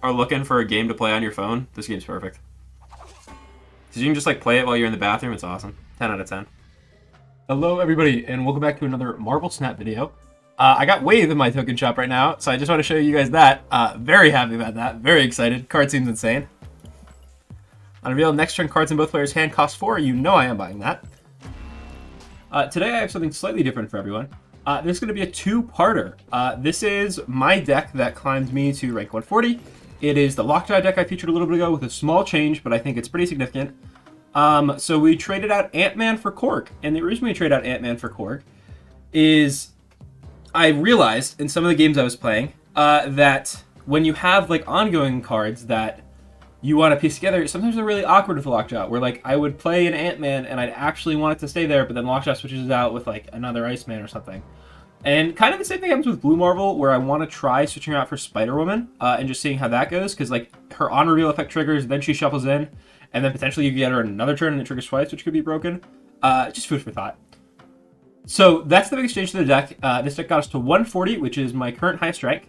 are looking for a game to play on your phone, this game's perfect. Because you can just like play it while you're in the bathroom. It's awesome. 10 out of 10. Hello, everybody, and welcome back to another Marble Snap video. I got Wave in my token shop right now, so I just want to show you guys that. Very happy about that. Very excited. Card seems insane. On reveal, next turn cards in both players' hand cost 4. You know I am buying that. Today I have something slightly different for everyone. This is going to be a two-parter. This is my deck that climbed me to rank 140. It is the Lockjaw deck I featured a little bit ago with a small change, but I think it's pretty significant. So we traded out Ant-Man for Korg, and the reason we traded out Ant-Man for Korg is I realized in some of the games I was playing that when you have like ongoing cards that you want to piece together, sometimes they're really awkward with Lockjaw, where like I would play an Ant-Man and I'd actually want it to stay there, but then Lockjaw switches it out with like another Iceman or something. And kind of the same thing happens with Blue Marvel, where I want to try switching her out for Spider-Woman and just seeing how that goes, because like her on-reveal effect triggers, then she shuffles in, and then potentially you get her in another turn and it triggers twice, which could be broken. Just food for thought. So that's the biggest change to the deck. This deck got us to 140, which is my current highest rank.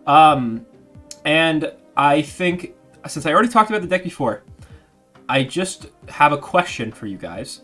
And I think, since I already talked about the deck before, I just have a question for you guys.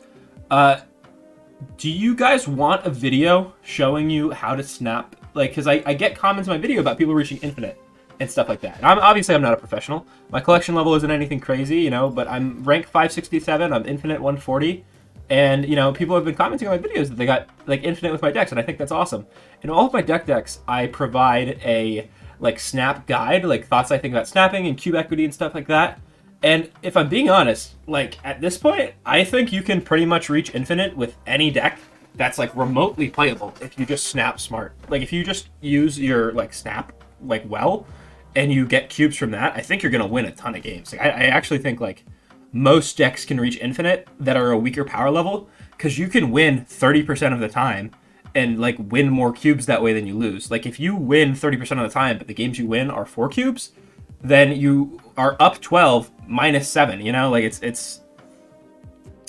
Do you guys want a video showing you how to snap? Like, because I get comments in my video about people reaching infinite and stuff like that. And obviously I'm not a professional. My collection level isn't anything crazy, you know, but I'm rank 567. I'm infinite 140. And, you know, people have been commenting on my videos that they got, like, infinite with my decks, and I think that's awesome. In all of my decks, I provide a, like, snap guide, like, thoughts I think about snapping and cube equity and stuff like that. And if I'm being honest, like, at this point, I think you can pretty much reach infinite with any deck that's, like, remotely playable if you just snap smart. Like, if you just use your, like, snap, like, well, and you get cubes from that, I think you're going to win a ton of games. Like, I actually think, like, most decks can reach infinite that are a weaker power level, because you can win 30% of the time and like win more cubes that way than you lose. Like if you win 30% of the time, but the games you win are 4 cubes, then you are up 12 minus 7. You know, like it's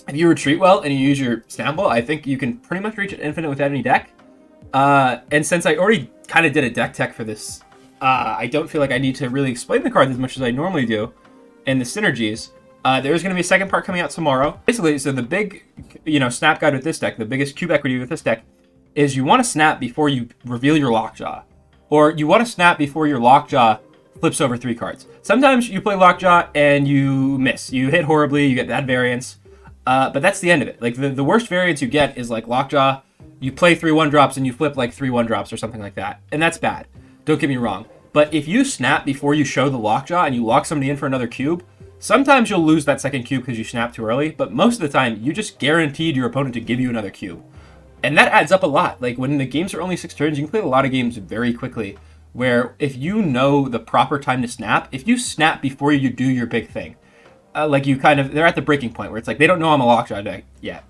if you retreat well and you use your sample, I think you can pretty much reach an infinite with any deck. And since I already kind of did a deck tech for this, I don't feel like I need to really explain the cards as much as I normally do and the synergies. There's going to be a second part coming out tomorrow. Basically, so the big, you know, snap guide with this deck, the biggest cube equity with this deck, is you want to snap before you reveal your Lockjaw. Or you want to snap before your Lockjaw flips over 3 cards. Sometimes you play Lockjaw and you miss. You hit horribly, you get bad variance. But that's the end of it. Like, the worst variance you get is, like, Lockjaw, you play 3 1-drops and you flip, like, 3 1-drops or something like that. And that's bad. Don't get me wrong. But if you snap before you show the Lockjaw and you lock somebody in for another cube, sometimes you'll lose that second cube because you snapped too early, but most of the time, you just guaranteed your opponent to give you another cube. And that adds up a lot. Like, when the games are only 6 turns, you can play a lot of games very quickly, where if you know the proper time to snap, if you snap before you do your big thing, like you kind of, they're at the breaking point where it's like, they don't know I'm a Lockjaw deck yet.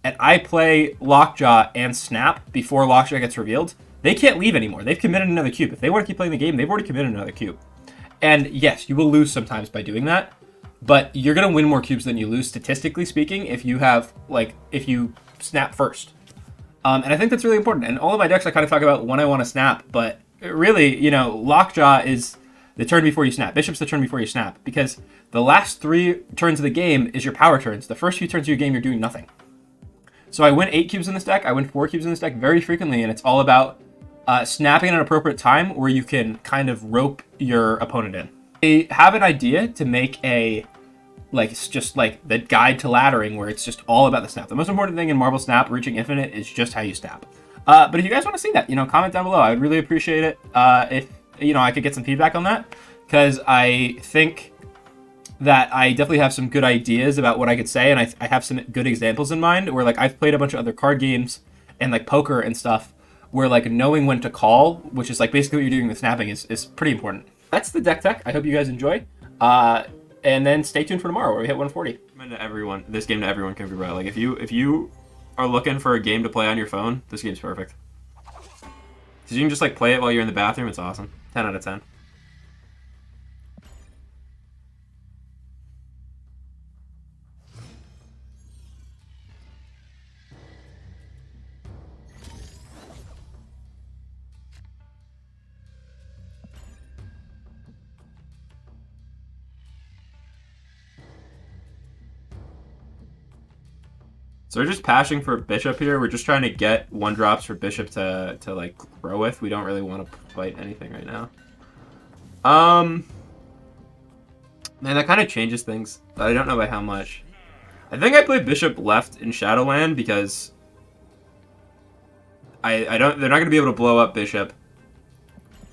And I play Lockjaw and snap before Lockjaw gets revealed, they can't leave anymore. They've committed another cube. If they want to keep playing the game, they've already committed another cube. And yes, you will lose sometimes by doing that, but you're going to win more cubes than you lose, statistically speaking, if you have, like, if you snap first. And I think that's really important. And all of my decks I kind of talk about when I want to snap, but really, you know, Lockjaw is the turn before you snap. Bishop's the turn before you snap, because the last 3 turns of the game is your power turns. The first few turns of your game, you're doing nothing. So I win 8 cubes in this deck. I win 4 cubes in this deck very frequently, and it's all about snapping at an appropriate time where you can kind of rope your opponent in. I have an idea to make a, like, it's just like the guide to laddering where it's just all about the snap. The most important thing in Marble Snap, reaching infinite, is just how you snap. But if you guys want to see that, you know, comment down below. I would really appreciate it if, you know, I could get some feedback on that, because I think that I definitely have some good ideas about what I could say, and I have some good examples in mind where, like, I've played a bunch of other card games and, like, poker and stuff where, like, knowing when to call, which is, like, basically what you're doing with snapping, is pretty important. That's the deck tech. I hope you guys enjoy. And then stay tuned for tomorrow where we hit 140. To everyone, this game to everyone can be right. Like, if you are looking for a game to play on your phone, this game's perfect. Because you can just, like, play it while you're in the bathroom. It's awesome. 10 out of 10. So we're just passing for bishop here. We're just trying to get 1-drops for bishop to like grow with. We don't really want to fight anything right now. Man, that kind of changes things, but I don't know by how much. I think I played bishop left in Shadowland because I don't. They're not gonna be able to blow up bishop.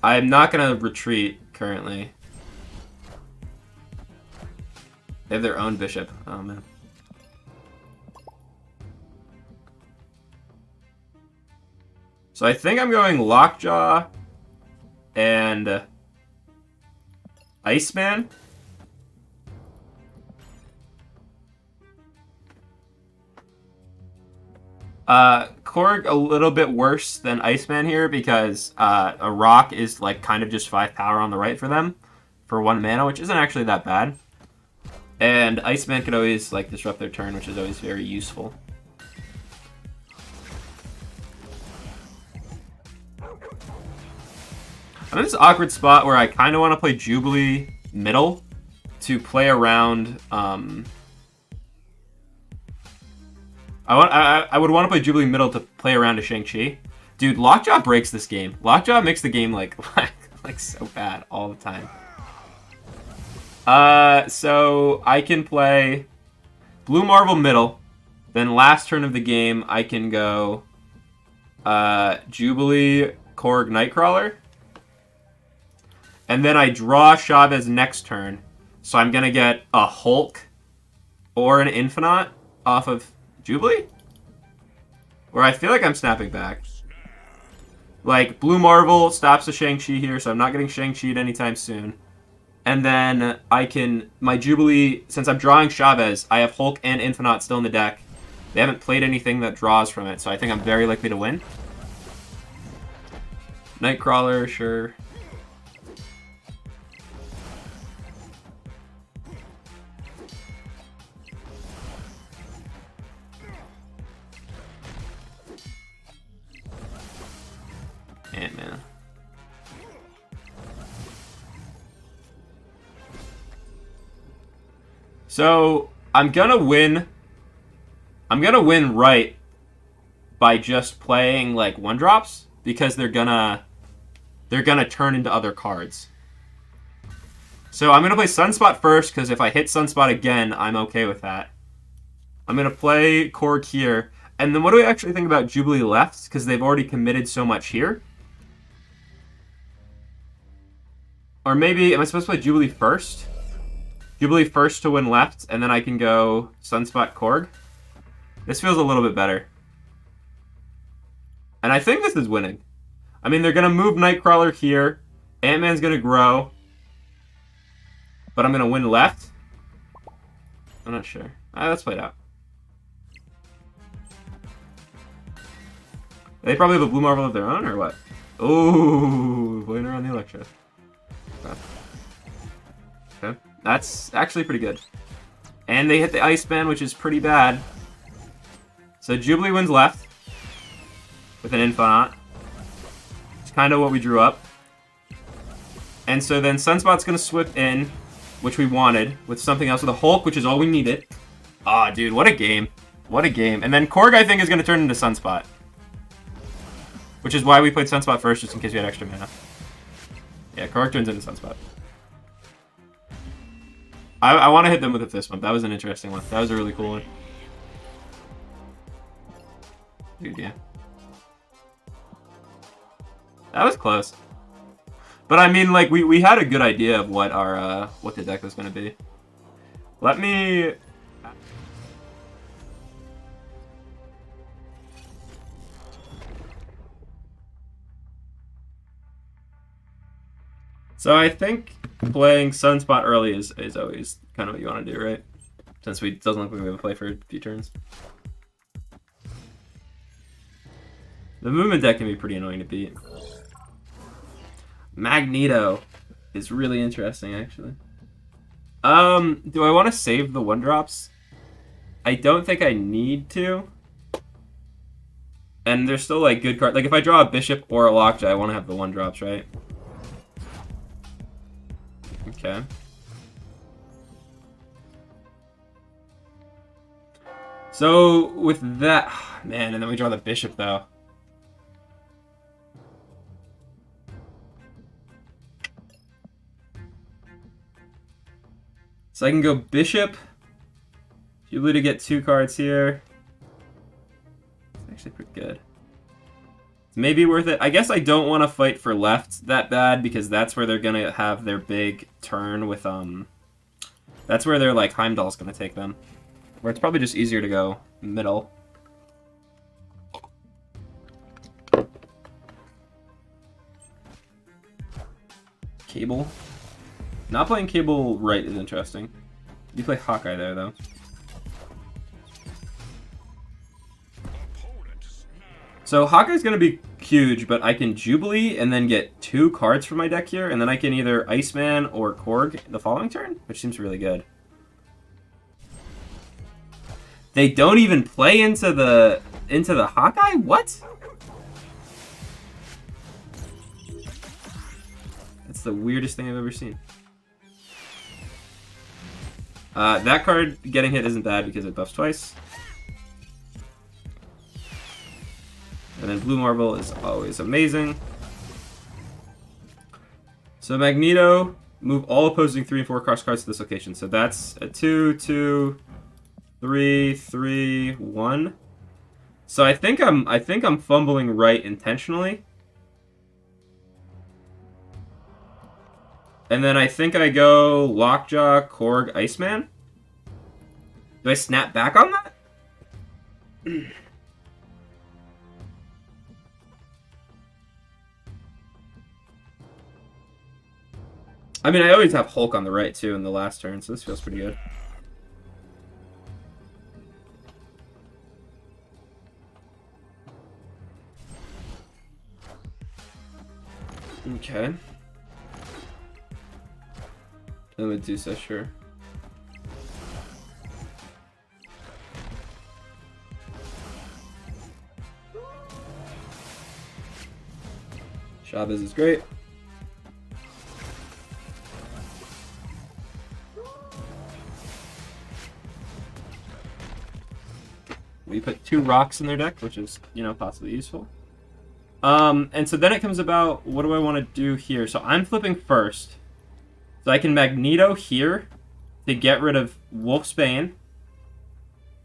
I'm not gonna retreat currently. They have their own bishop. Oh man. So I think I'm going Lockjaw and Iceman. Korg a little bit worse than Iceman here because a rock is like kind of just 5 power on the right for them for 1 mana, which isn't actually that bad. And Iceman can always like disrupt their turn, which is always very useful. I'm in this awkward spot where I kind of want to play Jubilee middle to play around. I would want to play Jubilee middle to play around to Shang-Chi. Dude, Lockjaw breaks this game. Lockjaw makes the game like so bad all the time. So I can play Blue Marvel middle. Then last turn of the game, I can go Jubilee, Korg, Nightcrawler. And then I draw Chavez next turn. So I'm going to get a Hulk or an Infinaut off of Jubilee? Where I feel like I'm snapping back. Like, Blue Marvel stops the Shang-Chi here, so I'm not getting Shang-Chi'd anytime soon. And then I can... My Jubilee, since I'm drawing Chavez, I have Hulk and Infinaut still in the deck. They haven't played anything that draws from it, so I think I'm very likely to win. Nightcrawler, sure. Ant-Man. So I'm gonna win right by just playing like 1-drops because they're gonna turn into other cards. So I'm gonna play Sunspot first because if I hit Sunspot again, I'm okay with that. I'm gonna play Korg here, and then what do we actually think about Jubilee left? Because they've already committed so much here. Or maybe, am I supposed to play Jubilee first? Jubilee first to win left, and then I can go Sunspot Korg. This feels a little bit better. And I think this is winning. I mean, they're going to move Nightcrawler here. Ant-Man's going to grow. But I'm going to win left. I'm not sure. Let's play it out. They probably have a Blue Marvel of their own, or what? Ooh, playing around the Electro. Okay, that's actually pretty good. And they hit the Iceman, which is pretty bad. So Jubilee wins left with an Infinaut. It's kind of what we drew up. And so then Sunspot's going to swip in, which we wanted, with something else, with a Hulk, which is all we needed. Ah, dude, what a game. What a game. And then Korg, I think, is going to turn into Sunspot. Which is why we played Sunspot first, just in case we had extra mana. Yeah, Korg turns into Sunspot. I want to hit them with a fist bump. That was an interesting one. That was a really cool one. Dude, yeah. That was close. But I mean, like, we had a good idea of what our what the deck was going to be. Let me... So I think playing Sunspot early is always kind of what you want to do, right? Since it doesn't look like we have a play for a few turns. The movement deck can be pretty annoying to beat. Magneto is really interesting, actually. Do I want to save the 1-drops? I don't think I need to. And there's still, like, good cards. Like, if I draw a Bishop or a Lockjaw, I want to have the 1-drops, right? Okay. So with that, man, and then we draw the bishop though. So I can go bishop, Jubilee to get 2 cards here. It's actually pretty good. It's maybe worth it. I guess I don't want to fight for left that bad because that's where they're gonna have their big turn with That's where their like Heimdall's gonna take them. Where it's probably just easier to go middle. Cable. Not playing Cable right is interesting. You play Hawkeye there though. So Hawkeye's gonna be huge, but I can Jubilee and then get 2 cards from my deck here, and then I can either Iceman or Korg the following turn, which seems really good. They don't even play into the Hawkeye? What? That's the weirdest thing I've ever seen. That card getting hit isn't bad because it buffs twice. And then Blue Marble is always amazing. So Magneto, move all opposing 3 and 4 cross cards to this location. So that's a 2, 2, 3, 3, 1. So I think I'm fumbling right intentionally. And then I think I go Lockjaw, Korg, Iceman. Do I snap back on that? I mean, I always have Hulk on the right, too, in the last turn, so this feels pretty good. Okay. And Medusa, sure. Chavez is great. We put 2 rocks in their deck, which is, you know, possibly useful. And so then it comes about, what do I want to do here? So I'm flipping first. So I can Magneto here to get rid of Wolfsbane,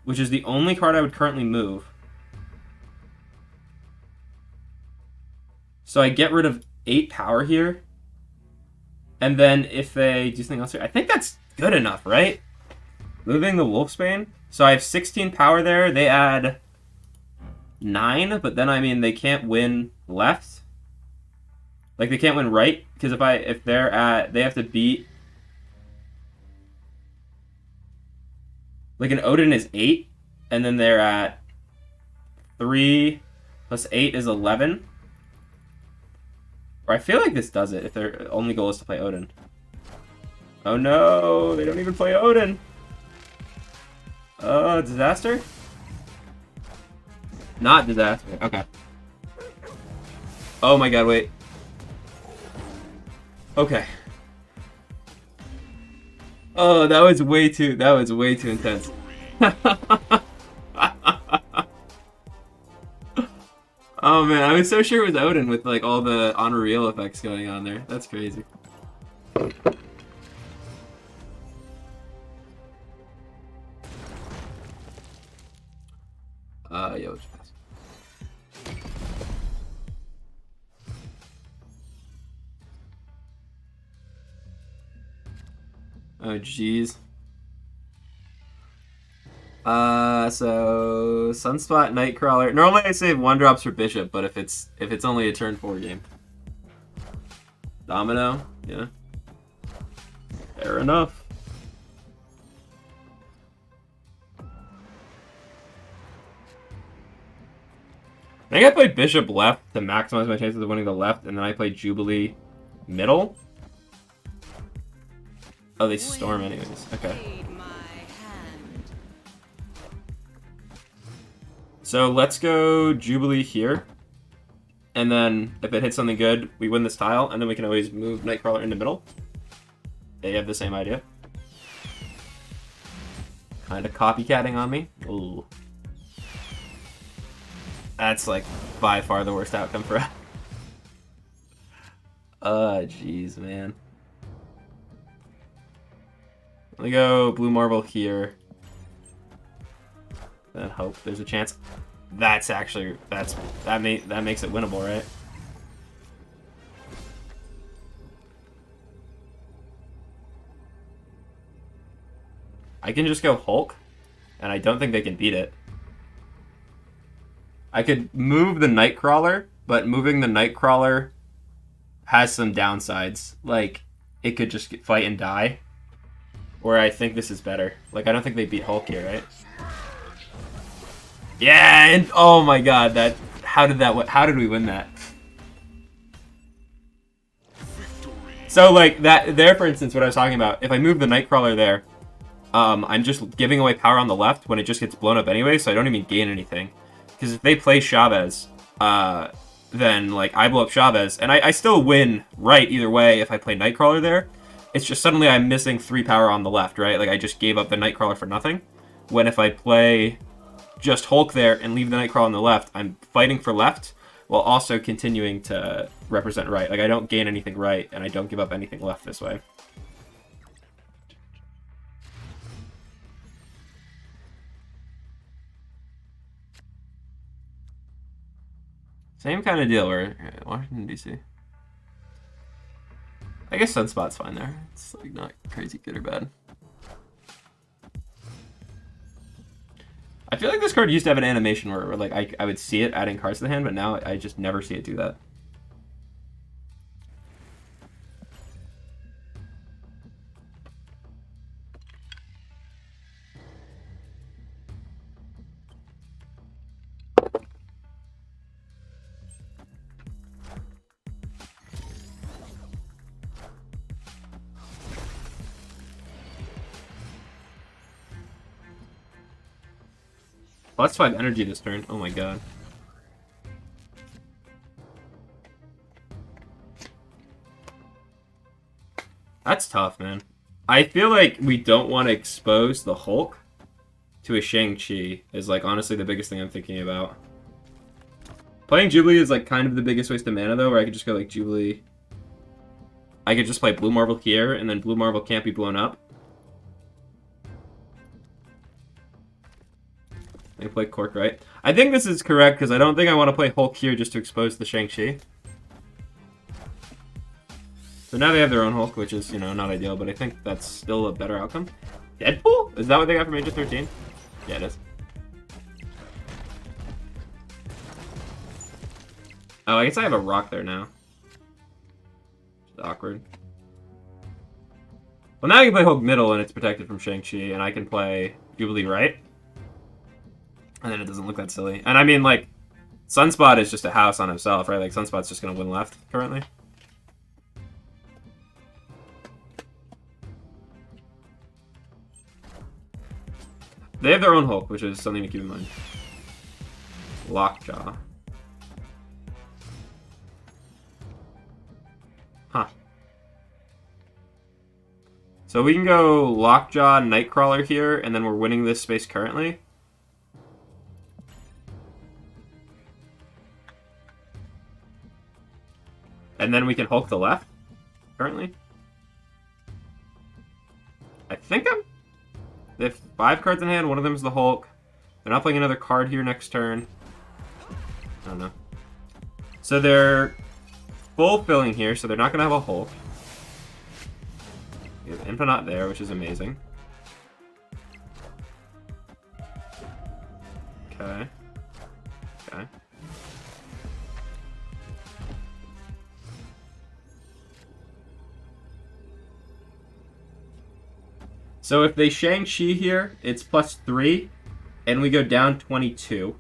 which is the only card I would currently move. So I get rid of 8 power here. And then if they do something else here, I think that's good enough, right? Moving the Wolfsbane. So I have 16 power there. They add 9, but then, I mean, they can't win left. Like, they can't win right, because if they're at, they have to beat, like, an Odin is 8, and then they're at 3 plus 8 is 11. Or I feel like this does it, if their only goal is to play Odin. Oh no, they don't even play Odin. Disaster? Not disaster, okay. Oh my god, wait. Okay. Oh, that was way too intense. Oh man, I was so sure it was Odin with like all the Unreal effects going on there. That's crazy. Yo, oh jeez. So Sunspot, Nightcrawler. Normally I save 1-drops for Bishop, but if it's only a turn 4 game. Domino, yeah. Fair enough. I think I played Bishop left to maximize my chances of winning the left, and then I played Jubilee middle. Oh, they storm anyways. Okay. So let's go Jubilee here. And then if it hits something good, we win this tile, and then we can always move Nightcrawler into middle. They have the same idea. Kind of copycatting on me. Ooh. That's like by far the worst outcome for us. Jeez, man. Let me go blue marble here. Then hope there's a chance. That's actually that makes it winnable, right? I can just go Hulk, and I don't think they can beat it. I could move the Nightcrawler, but moving the Nightcrawler has some downsides. Like, it could just fight and die. Or I think this is better. Like, I don't think they beat Hulk here, right? Yeah, and oh my god, how did we win that? So like that there, for instance, what I was talking about, if I move the Nightcrawler there, I'm just giving away power on the left when it just gets blown up anyway, so I don't even gain anything. Because if they play Chavez, then like I blow up Chavez, and I still win right either way if I play Nightcrawler there. It's just suddenly I'm missing 3 power on the left, right? Like I just gave up the Nightcrawler for nothing. When if I play just Hulk there and leave the Nightcrawler on the left, I'm fighting for left while also continuing to represent right. Like I don't gain anything right, and I don't give up anything left this way. Same kind of deal where Washington, D.C. I guess Sunspot's fine there. It's like not crazy good or bad. I feel like this card used to have an animation where like I would see it adding cards to the hand, but now I just never see it do that. +5 energy this turn. Oh my god. That's tough, man. I feel like we don't want to expose the Hulk to a Shang-Chi is like honestly the biggest thing I'm thinking about. Playing Jubilee is like kind of the biggest waste of mana though, where I could just go like Jubilee. I could just play Blue Marble here, and then Blue Marble can't be blown up. I play Korg, right? I think this is correct, because I don't think I want to play Hulk here just to expose the Shang-Chi. So now they have their own Hulk, which is, you know, not ideal, but I think that's still a better outcome. Deadpool? Is that what they got from Age of 13? Yeah, it is. Oh, I guess I have a rock there now. It's awkward. Well, now I can play Hulk middle, and it's protected from Shang-Chi, and I can play Jubilee right. And then it doesn't look that silly. And I mean, like, Sunspot is just a house on himself, right? Like, Sunspot's just going to win left, currently. They have their own Hulk, which is something to keep in mind. Lockjaw. Huh. So we can go Lockjaw, Nightcrawler here, and then we're winning this space currently. And then we can Hulk the left, currently. I think they have 5 cards in hand, one of them is the Hulk. They're not playing another card here next turn. I don't know. So they're full filling here, so they're not going to have a Hulk. We have Infinaut there, which is amazing. Okay. Okay. So if they Shang-Chi here, it's +3, and we go down 22.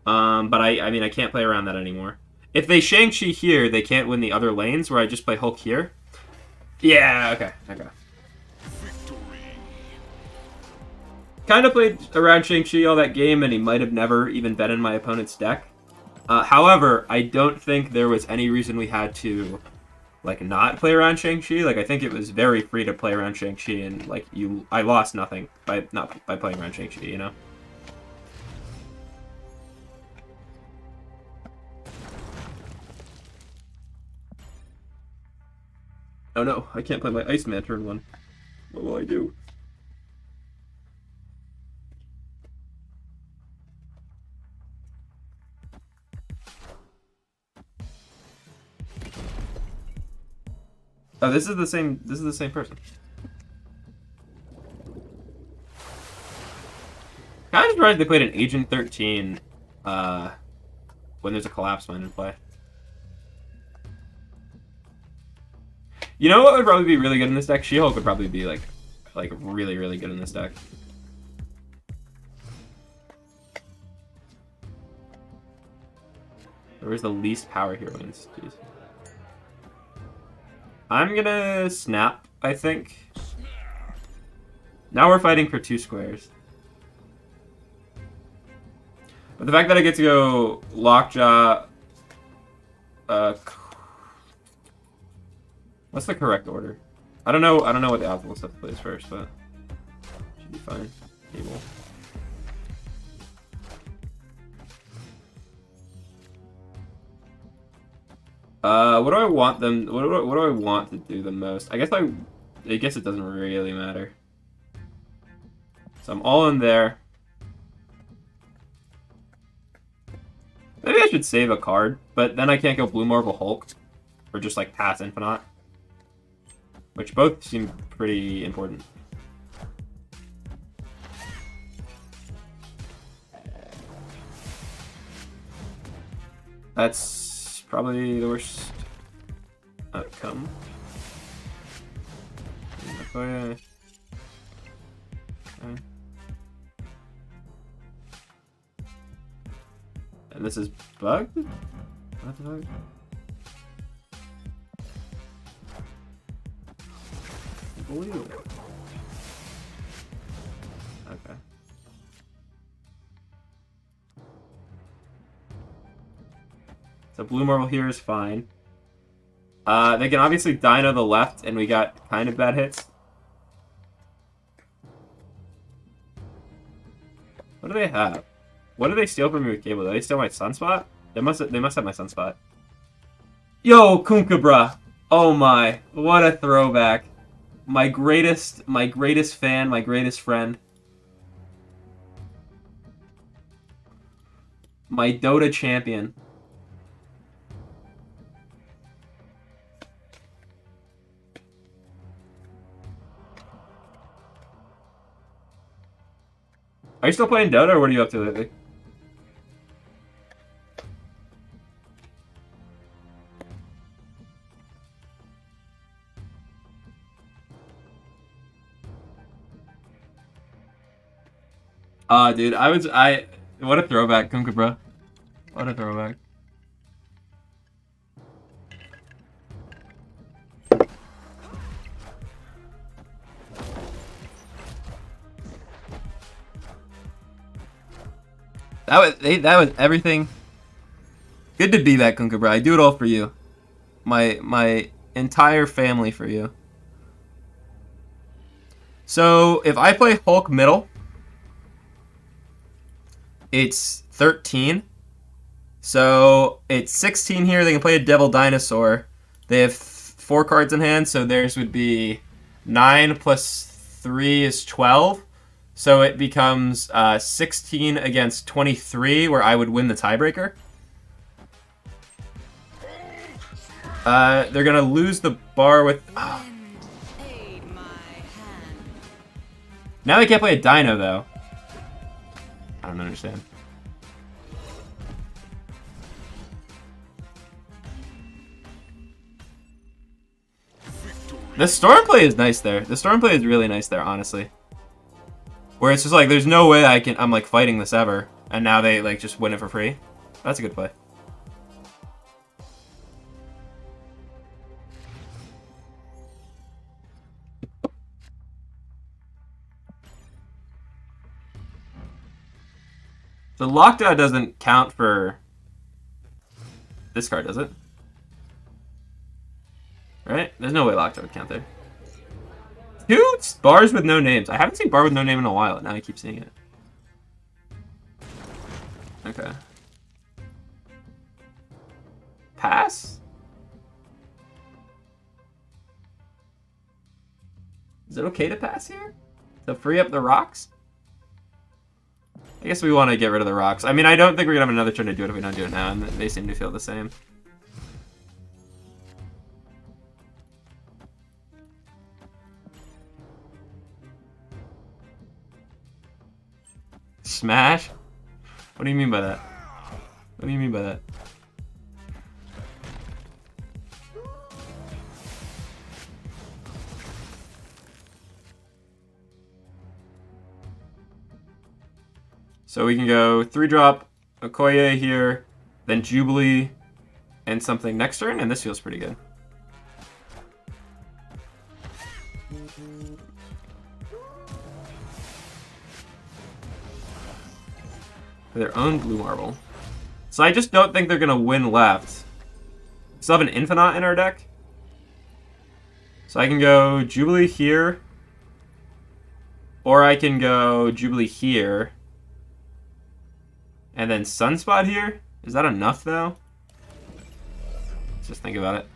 But I mean, I can't play around that anymore. If they Shang-Chi here, they can't win the other lanes, where I just play Hulk here. Yeah, okay, okay. Kind of played around Shang-Chi all that game, and he might have never even been in my opponent's deck. However, I don't think there was any reason we had to like not play around Shang-Chi. Like I think it was very free to play around Shang-Chi, and like I lost nothing by not by playing around Shang-Chi, you know. Oh no, I can't play my Iceman turn 1. What will I do? Oh, this is the same. This is the same person. Kind of surprised they played an Agent 13 when there's a Collapse Mine in play. You know what would probably be really good in this deck? She-Hulk would probably be like really, really good in this deck. Where's the least power heroines? Jeez. I'm gonna snap, I think. Now we're fighting for 2 squares. But the fact that I get to go Lockjaw, what's the correct order? I don't know what the alphabet stuff plays first, but should be fine. Table. What do I want them? What do I want to do the most? I guess it doesn't really matter. So I'm all in there. Maybe I should save a card, but then I can't go Blue Marble Hulk, or just like pass Infinaut, which both seem pretty important. That's probably the worst outcome. Okoye. Okay. And this is bugged? What the fuck? Unbelievable. Okay. So Blue Marble here is fine. They can obviously Dino the left, and we got kind of bad hits. What do they have? What do they steal from me with Cable? Do they steal my Sunspot? They must have my Sunspot. Yo, Kunkabra! Oh my, what a throwback. My greatest fan, my greatest friend. My Dota champion. Are you still playing Dota, or what are you up to lately? Dude, what a throwback, Kunkka, bro. What a throwback. That was everything. Good to be back, Kunkka, bro. I do it all for you. My entire family for you. So, if I play Hulk middle, it's 13. So, it's 16 here. They can play a Devil Dinosaur. They have 4 cards in hand, so theirs would be 9 plus 3 is 12. So it becomes 16 against 23, where I would win the tiebreaker. They're going to lose the bar with... Oh. Now they can't play a Dino, though. I don't understand. The Storm play is nice there. The Storm play is really nice there, honestly. Where it's just like, there's no way I'm like fighting this ever. And now they like just win it for free. That's a good play. The Lockjaw doesn't count for this card, does it? Right? There's no way Lockjaw would count there. 2 bars with no names. I haven't seen bar with no name in a while, and now I keep seeing it. Okay. Pass? Is it okay to pass here? To free up the rocks? I guess we want to get rid of the rocks. I mean, I don't think we're going to have another turn to do it if we don't do it now, and they seem to feel the same. Smash? What do you mean by that? What do you mean by that? So we can go 3-drop, Okoye here, then Jubilee, and something next turn, and this feels pretty good. For their own blue marble. So I just don't think they're going to win left. We still have an Infinaut in our deck. So I can go Jubilee here. Or I can go Jubilee here. And then Sunspot here? Is that enough, though? Let's just think about it.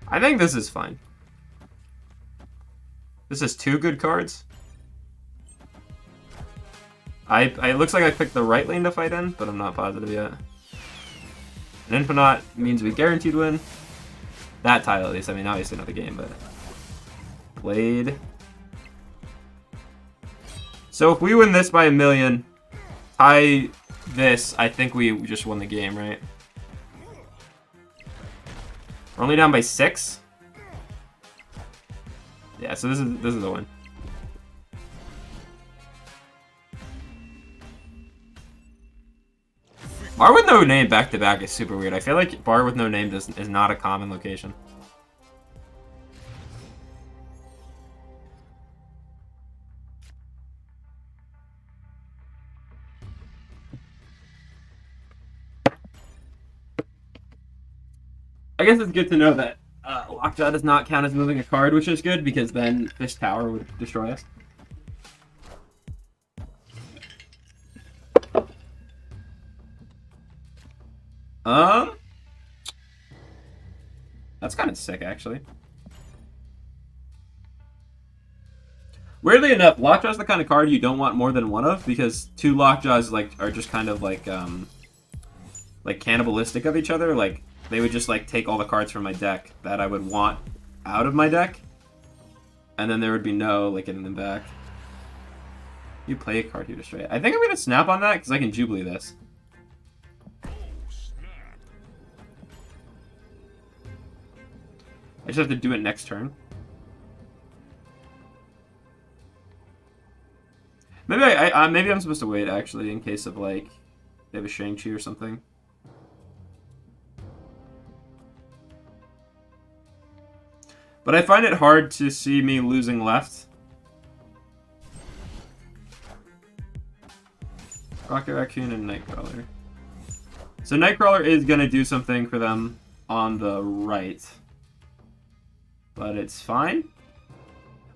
I think this is fine. This is 2 good cards. It looks like I picked the right lane to fight in, but I'm not positive yet. An Infinaut means we guaranteed win. That tile, at least. I mean, obviously not the game, but... Blade. So if we win this by 1,000,000, tie this, I think we just won the game, right? We're only down by 6. Yeah, so this is a win. Bar with no name back to back is super weird. I feel like bar with no name is not a common location. I guess it's good to know that Lockjaw does not count as moving a card, which is good, because then this tower would destroy us. That's kind of sick, actually. Weirdly enough, Lockjaw is the kind of card you don't want more than one of, because 2 Lockjaws are just kind of like cannibalistic of each other. Like, they would just take all the cards from my deck that I would want out of my deck, and then there would be no getting them back. You play a card, you destroy it. I think I'm gonna snap on that because I can Jubilee this. I just have to do it next turn. Maybe maybe I'm supposed to wait actually in case of they have a Shang-Chi or something. But I find it hard to see me losing left. Rocket Raccoon and Nightcrawler. So Nightcrawler is going to do something for them on the right. But it's fine.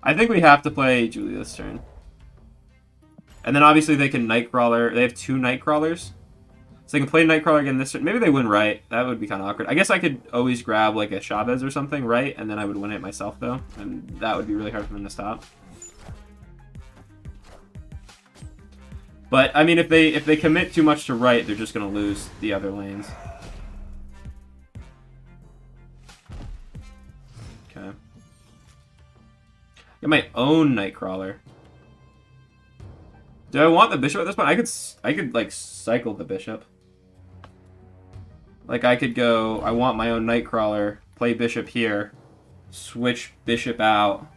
I think we have to play Jubilee this turn. And then obviously they can Nightcrawler. They have 2 Nightcrawlers. So they can play Nightcrawler again this turn. Maybe they win right. That would be kind of awkward. I guess I could always grab a Chavez or something, right? And then I would win it myself, though. And that would be really hard for them to stop. But, I mean, if they commit too much to right, they're just going to lose the other lanes. Okay. Get my own Nightcrawler. Do I want the bishop at this point? I could cycle the bishop. I could go, I want my own Nightcrawler, play bishop here, switch bishop out.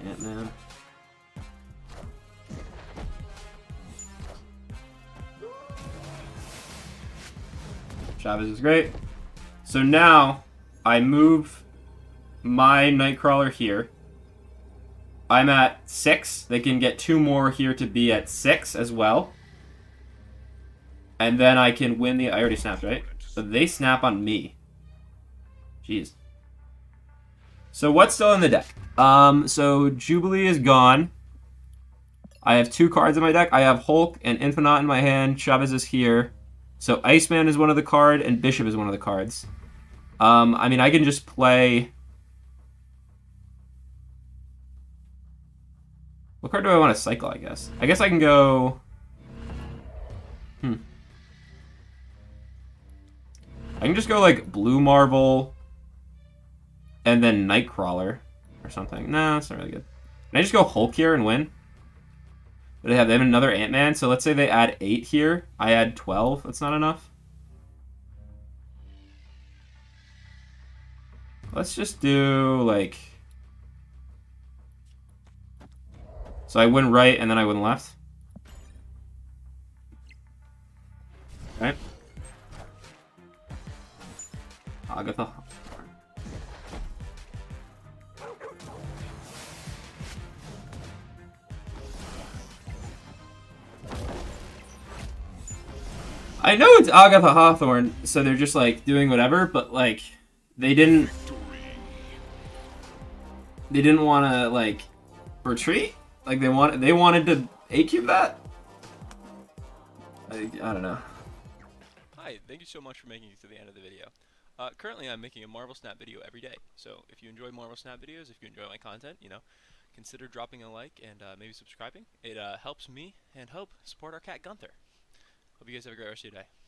Ant-Man. Chavez is great. So now I move my Nightcrawler here. I'm at 6. They can get 2 more here to be at 6 as well. And then I can win the... I already snapped, right? So they snap on me. Jeez. So what's still in the deck? So Jubilee is gone. I have 2 cards in my deck. I have Hulk and Infinaut in my hand. Chavez is here. So Iceman is one of the cards, and Bishop is one of the cards. I mean, I can just play... What card do I want to cycle, I guess? I guess I can go... I can just go, like, Blue Marble, and then Nightcrawler, or something. No, that's not really good. Can I just go Hulk here and win? But they have another Ant-Man, so let's say they add 8 here. I add 12. That's not enough. Let's just do, like... So I win right, and then I win left. Okay. Agatha. I know it's Agatha Hawthorne, so they're just like doing whatever, but like they didn't want to like retreat. Like they wanted to A-cube that. I don't know. Hi, thank you so much for making it to the end of the video. Currently I'm making a Marvel Snap video every day, so if you enjoy Marvel Snap videos, if you enjoy my content, you know, consider dropping a like and maybe subscribing. It helps me and help support our cat Gunther. Hope you guys have a great rest of your day.